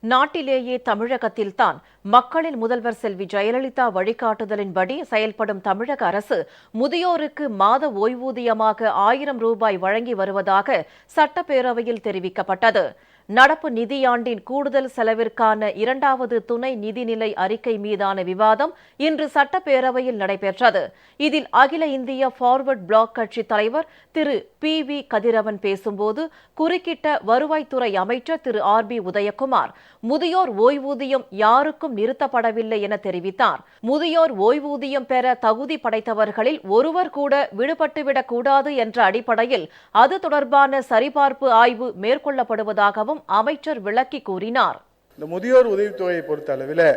நாட்டிலேயே தமிழகத்தில்தான் மக்களின் முதல்வர் செல்வி ஜெயலலிதா வழிகாட்டுதலின்படி செயல்படும் தமிழக அரசு முதியோருக்கு மாத ஓய்வூதியமாக 1000 ரூபாய் வழங்கி வருவதாக சட்டப்பேரவையில் தெரிவிக்கப்பட்டது. நடப்பு நிதியாண்டின் கூடுதல் செலவிற்கான இரண்டாவது துணை நிதிநிலை அறிக்கை மீதான விவாதம் இன்று சட்டப்பேரவையில் நடைபெற்றது. இதில் அகில இந்திய ஃபார்வர்ட் பிளாக் கட்சி தலைவர் திரு PV கதிரவன் பேசும்போது குறுக்கிட்ட வருவாய்த்துறை அமைச்சர் திரு RB உதயகுமார் முதியோர் ஓய்வூதியம் யாருக்கும் நிறுத்தப்படவில்லை என தெரிவித்தார். முதியோர் ஓய்வூதியம் பெற தகுதி படைத்தவர்களில் ஒருவர் கூட விடுபட்டுவிடக் கூடாது என்ற அடிப்படையில் அது தொடர்பான சரிபார்ப்பு ஆய்வு மேற்கொள்ளப்படுவதாகவும் அமைச்சர் விளக்கி கூறினார். இந்த முதியோர் உதவித்தொகையை பொறுத்த அளவில்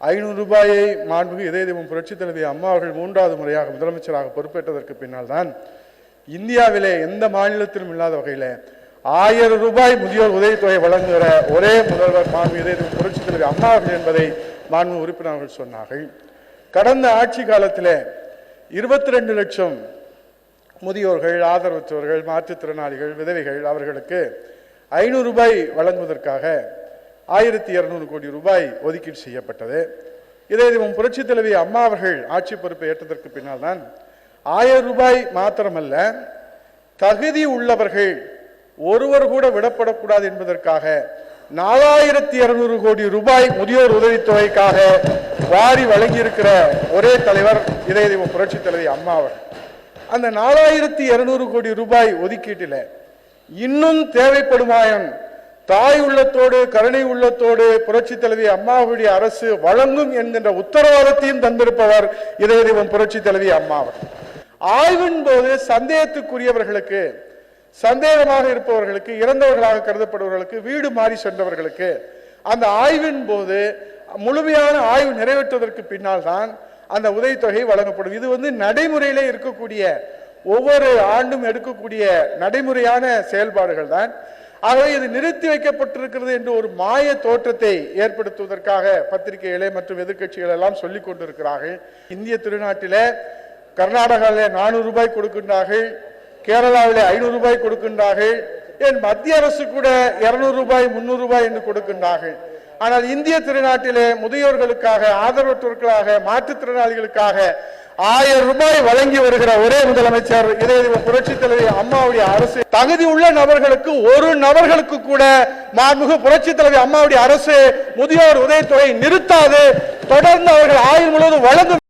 500 ரூபாயை மாண்புமிகு இதய தெய்வம் புரட்சித் தலைவி அம்மா அவர்கள் 3வது முறையாக முதலமைச்சராக பொறுப்பேற்றதற்கு பின்னால் தான் இந்தியாவிலே எந்த மாநிலத்திலும் இல்லாத வகையில் 1000 ரூபாய் முதியோர் உதவித்தொகை வழங்குகிற ஒரே முதல்வர் மாண்புமிகு இதய தெய்வம் புரட்சித் தலைவி அம்மா அவர்கள் என்பதை மாண்புமிகு உறுப்பினர்கள் சொன்னார்கள். கடந்த ஆட்சி காலத்தில் 22 லட்சம் முதியோர்கள், ஆதரவற்றவர்கள், மாற்றுத்திறனாளிகள், விதவைகள் அவர்களுக்கு 500 ரூபாய் வழங்குவதற்காக 1200 கோடி ரூபாய் ஒதுக்கீடு செய்யப்பட்டது. இதே புரட்சித் தலைவி அம்மா அவர்கள் ஆட்சி பொறுப்பை ஏற்றதற்கு பின்னால் தான் 1000 ரூபாய் மாத்திரமல்ல, தகுதி உள்ளவர்கள் ஒருவர் கூட விடப்படக்கூடாது என்பதற்காக 4200 கோடி ரூபாய் முதியோர் உதவித்தொகைக்காக வாரி வழங்கியிருக்கிற ஒரே தலைவர் இதே புரட்சித் தலைவி அம்மா அவர்கள். அந்த 4200 கோடி ரூபாய் ஒதுக்கீட்டில் இன்னும் தேவைப்படுமாயின் தாய் உள்ளத்தோடு கருணை உள்ளத்தோடு புரட்சி தலைவி அம்மாவுடைய அரசு வழங்கும் என்கின்ற உத்தரவாதத்தையும் தந்திருப்பவர் இதய தெய்வம் புரட்சி தலைவி அம்மாவர். ஆய்வின் போது சந்தேகத்துக்குரியவர்களுக்கு, சந்தேகமாக இருப்பவர்களுக்கு, இறந்தவர்களாக கருதப்படுபவர்களுக்கு, வீடு மாறி சென்றவர்களுக்கு அந்த ஆய்வின் போது முழுமையான ஆய்வு நிறைவேற்றுவதற்கு பின்னால் தான் அந்த உதவித்தொகை வழங்கப்படும். இது நடைமுறையிலே இருக்கக்கூடிய ஒவ்வொரு ஆண்டும் எடுக்கக்கூடிய நடைமுறையான செயல்பாடுகள் தான். ஆகவே இது நிறுத்தி வைக்கப்பட்டிருக்கிறது என்று ஒரு மாய தோற்றத்தை ஏற்படுத்துவதற்காக பத்திரிகைகளே மற்றும் எதிர்கட்சிகள் எல்லாம் சொல்லிக் கொண்டிருக்கிறார்கள். இந்திய திருநாட்டிலே கர்நாடகாவிலே 400 ரூபாய் கொடுக்கின்றார்கள், கேரளாவிலே 500 ரூபாய் கொடுக்கின்றார்கள், ஏன் மத்திய அரசு கூட 200 ரூபாய் 300 ரூபாய் என்று கொடுக்கின்றார்கள். ஆனால் இந்திய திருநாட்டிலே முதியோர்களுக்காக, ஆதரவற்றோருக்காக, மாற்றுத்திறனாளிகளுக்காக 1000 ரூபாய் வழங்கி வருகிற ஒரே முதலமைச்சர் இதய தெய்வம் புரட்சி தலைவி அம்மாவுடைய அரசு. தகுதி உள்ள நபர்களுக்கு, ஒரு நபர்களுக்கு கூட மாண்புமிகு புரட்சி தலைவி அம்மாவுடைய அரசு முதியோர் உதவித்தொகை நிறுத்தாது. தொடர்ந்து அவர்கள் ஆயுள் முழுவதும் வழங்கும்.